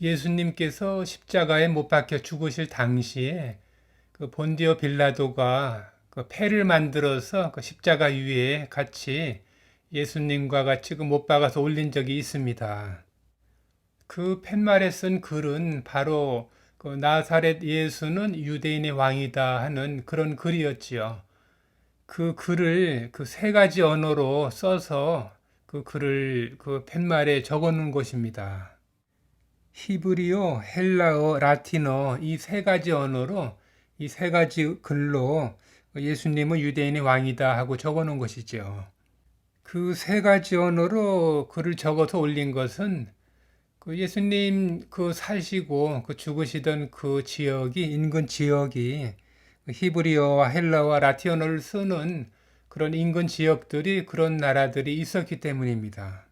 예수님께서 십자가에 못 박혀 죽으실 당시에 그 본디오 빌라도가 그 패를 만들어서 그 십자가 위에 같이 예수님과 같이 그 못 박아서 올린 적이 있습니다. 그 팻말에 쓴 글은 바로 그 나사렛 예수는 유대인의 왕이다 하는 그런 글이었지요. 그 글을 그 세 가지 언어로 써서 그 글을 그 팻말에 적어 놓은 것입니다. 히브리어, 헬라어, 라틴어 이 세 가지 언어로 이 세 가지 글로 예수님은 유대인의 왕이다 하고 적어 놓은 것이죠. 그 세 가지 언어로 글을 적어서 올린 것은 그 예수님 그 사시고 그 죽으시던 그 지역이 인근 지역이 그 히브리어와 헬라어와 라틴어를 쓰는 그런 인근 지역들이 그런 나라들이 있었기 때문입니다.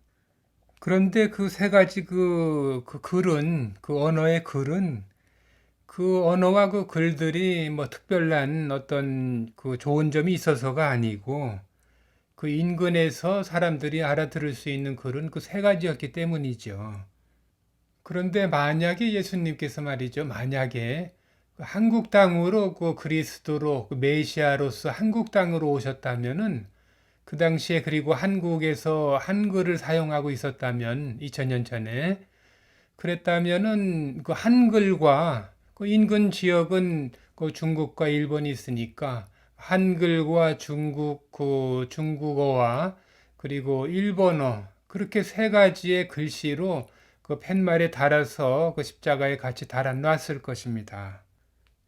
그런데 그 세 가지 그 글은 그 언어의 글은 그 언어와 그 글들이 뭐 특별한 어떤 그 좋은 점이 있어서가 아니고 그 인근에서 사람들이 알아들을 수 있는 글은 그 세 가지였기 때문이죠. 그런데 만약에 예수님께서 말이죠. 만약에 그 한국 땅으로 그 그리스도로 그 메시아로서 한국 땅으로 오셨다면은 그 당시에 그리고 한국에서 한글을 사용하고 있었다면 2000년 전에 그랬다면은 그 한글과 그 인근 지역은 그 중국과 일본이 있으니까 한글과 중국 그 중국어와 그리고 일본어 그렇게 세 가지의 글씨로 그 팻말에 달아서 그 십자가에 같이 달아 놨을 것입니다.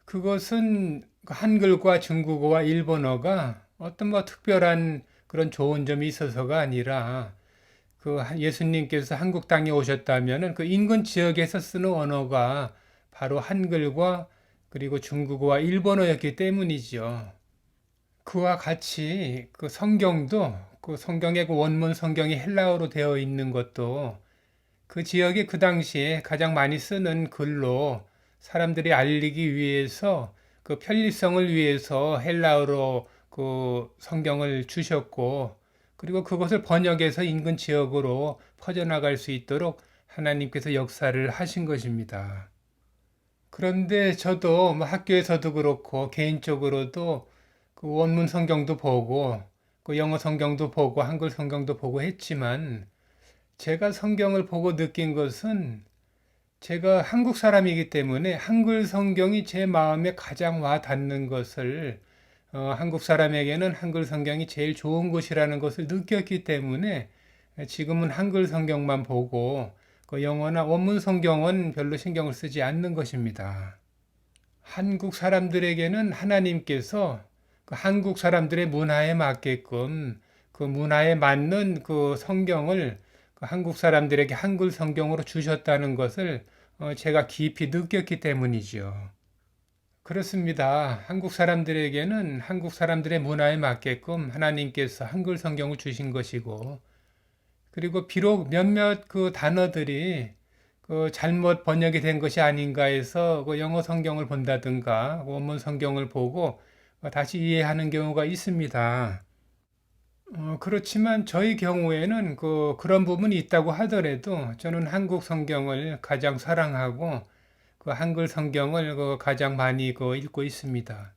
그것은 그 한글과 중국어와 일본어가 어떤 뭐 특별한 그런 좋은 점이 있어서가 아니라 그 예수님께서 한국 땅에 오셨다면은 그 인근 지역에서 쓰는 언어가 바로 한글과 그리고 중국어와 일본어였기 때문이죠. 그와 같이 그 성경도 그 성경의 그 원문 성경이 헬라어로 되어 있는 것도 그 지역에 그 당시에 가장 많이 쓰는 글로 사람들이 알리기 위해서 그 편리성을 위해서 헬라어로 그 성경을 주셨고 그리고 그것을 번역해서 인근 지역으로 퍼져나갈 수 있도록 하나님께서 역사를 하신 것입니다. 그런데 저도 뭐 학교에서도 그렇고 개인적으로도 그 원문 성경도 보고 그 영어 성경도 보고 한글 성경도 보고 했지만 제가 성경을 보고 느낀 것은 제가 한국 사람이기 때문에 한글 성경이 제 마음에 가장 와 닿는 것을 한국 사람에게는 한글 성경이 제일 좋은 것이라는 것을 느꼈기 때문에 지금은 한글 성경만 보고 그 영어나 원문 성경은 별로 신경을 쓰지 않는 것입니다. 한국 사람들에게는 하나님께서 그 한국 사람들의 문화에 맞게끔 그 문화에 맞는 그 성경을 그 한국 사람들에게 한글 성경으로 주셨다는 것을 제가 깊이 느꼈기 때문이죠. 그렇습니다. 한국 사람들에게는 한국 사람들의 문화에 맞게끔 하나님께서 한글 성경을 주신 것이고, 그리고 비록 몇몇 그 단어들이 그 잘못 번역이 된 것이 아닌가 해서 그 영어 성경을 본다든가 원문 성경을 보고 다시 이해하는 경우가 있습니다. 그렇지만 저희 경우에는 그런 부분이 있다고 하더라도 저는 한국 성경을 가장 사랑하고 그 한글 성경을 그 가장 많이 그 읽고 있습니다.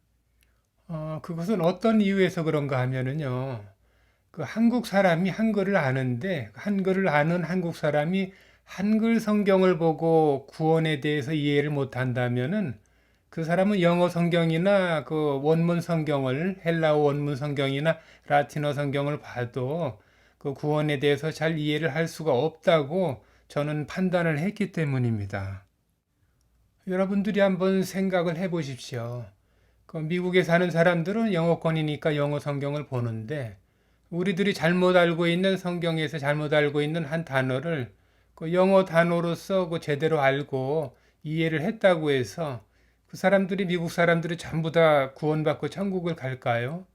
그것은 어떤 이유에서 그런가 하면은요. 그 한국 사람이 한글을 아는데 한글을 아는 한국 사람이 한글 성경을 보고 구원에 대해서 이해를 못 한다면은 그 사람은 영어 성경이나 그 원문 성경을 헬라어 원문 성경이나 라틴어 성경을 봐도 그 구원에 대해서 잘 이해를 할 수가 없다고 저는 판단을 했기 때문입니다. 여러분들이 한번 생각을 해 보십시오. 그 미국에 사는 사람들은 영어권이니까 영어 성경을 보는데 우리들이 잘못 알고 있는 성경에서 잘못 알고 있는 한 단어를 그 영어 단어로서 그 제대로 알고 이해를 했다고 해서 그 사람들이 미국 사람들이 전부 다 구원받고 천국을 갈까요?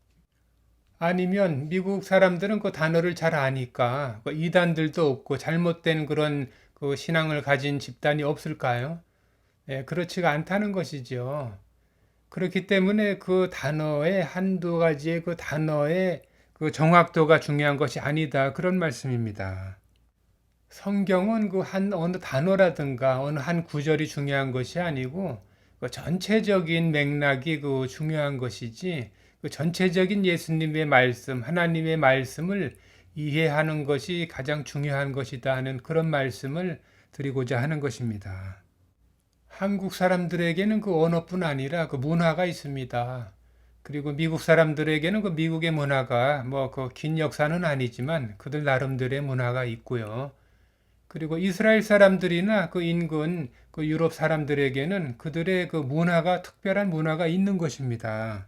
아니면 미국 사람들은 그 단어를 잘 아니까 그 이단들도 없고 잘못된 그런 그 신앙을 가진 집단이 없을까요? 예, 그렇지가 않다는 것이죠. 그렇기 때문에 그 단어의 한두 가지의 그 단어의 그 정확도가 중요한 것이 아니다. 그런 말씀입니다. 성경은 그 한 어느 단어라든가 어느 한 구절이 중요한 것이 아니고 그 전체적인 맥락이 그 중요한 것이지 그 전체적인 예수님의 말씀, 하나님의 말씀을 이해하는 것이 가장 중요한 것이다 하는 그런 말씀을 드리고자 하는 것입니다. 한국 사람들에게는 그 언어뿐 아니라 그 문화가 있습니다. 그리고 미국 사람들에게는 그 미국의 문화가 뭐 그 긴 역사는 아니지만 그들 나름대로의 문화가 있고요. 그리고 이스라엘 사람들이나 그 인근 그 유럽 사람들에게는 그들의 그 문화가 특별한 문화가 있는 것입니다.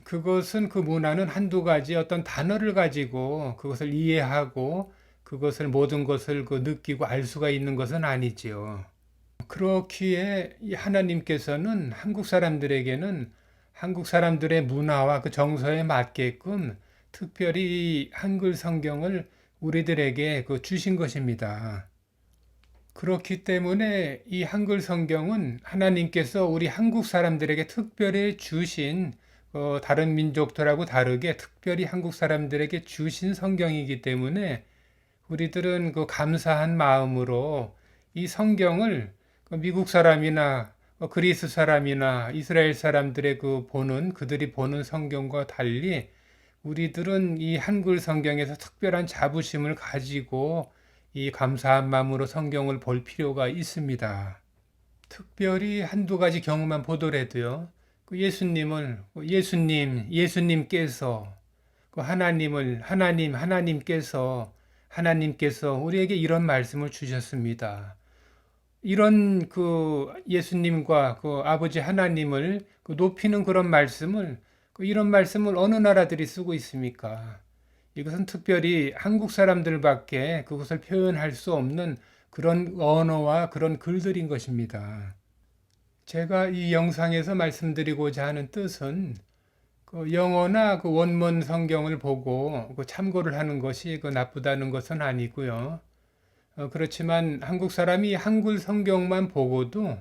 그것은 그 문화는 한두 가지 어떤 단어를 가지고 그것을 이해하고 그것을 모든 것을 그 느끼고 알 수가 있는 것은 아니지요. 그렇기에 이 하나님께서는 한국 사람들에게는 한국 사람들의 문화와 그 정서에 맞게끔 특별히 한글 성경을 우리들에게 그 주신 것입니다. 그렇기 때문에 이 한글 성경은 하나님께서 우리 한국 사람들에게 특별히 주신 다른 민족들하고 다르게 특별히 한국 사람들에게 주신 성경이기 때문에 우리들은 그 감사한 마음으로 이 성경을 미국 사람이나 그리스 사람이나 이스라엘 사람들의 그들이 보는 성경과 달리 우리들은 이 한글 성경에서 특별한 자부심을 가지고 이 감사한 마음으로 성경을 볼 필요가 있습니다. 특별히 한두 가지 경우만 보더라도요. 예수님께서 하나님께서 우리에게 이런 말씀을 주셨습니다. 이런 그 예수님과 그 아버지 하나님을 높이는 그런 말씀을 이런 말씀을 어느 나라들이 쓰고 있습니까? 이것은 특별히 한국 사람들밖에 그것을 표현할 수 없는 그런 언어와 그런 글들인 것입니다. 제가 이 영상에서 말씀드리고자 하는 뜻은 그 영어나 그 원문 성경을 보고 그 참고를 하는 것이 그 나쁘다는 것은 아니고요. 그렇지만 한국 사람이 한글 성경만 보고도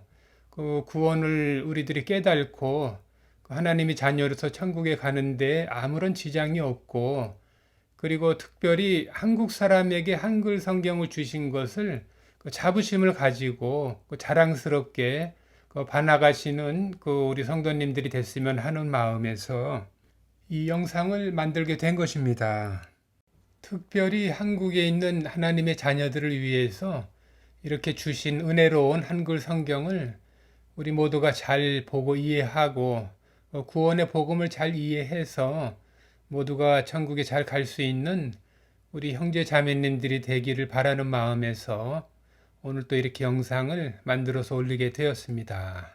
그 구원을 우리들이 깨닫고 그 하나님의 자녀로서 천국에 가는데 아무런 지장이 없고 그리고 특별히 한국 사람에게 한글 성경을 주신 것을 그 자부심을 가지고 그 자랑스럽게 그 반나가시는 그 우리 성도님들이 됐으면 하는 마음에서 이 영상을 만들게 된 것입니다. 특별히 한국에 있는 하나님의 자녀들을 위해서 이렇게 주신 은혜로운 한글 성경을 우리 모두가 잘 보고 이해하고 구원의 복음을 잘 이해해서 모두가 천국에 잘 갈 수 있는 우리 형제 자매님들이 되기를 바라는 마음에서 오늘 또 이렇게 영상을 만들어서 올리게 되었습니다.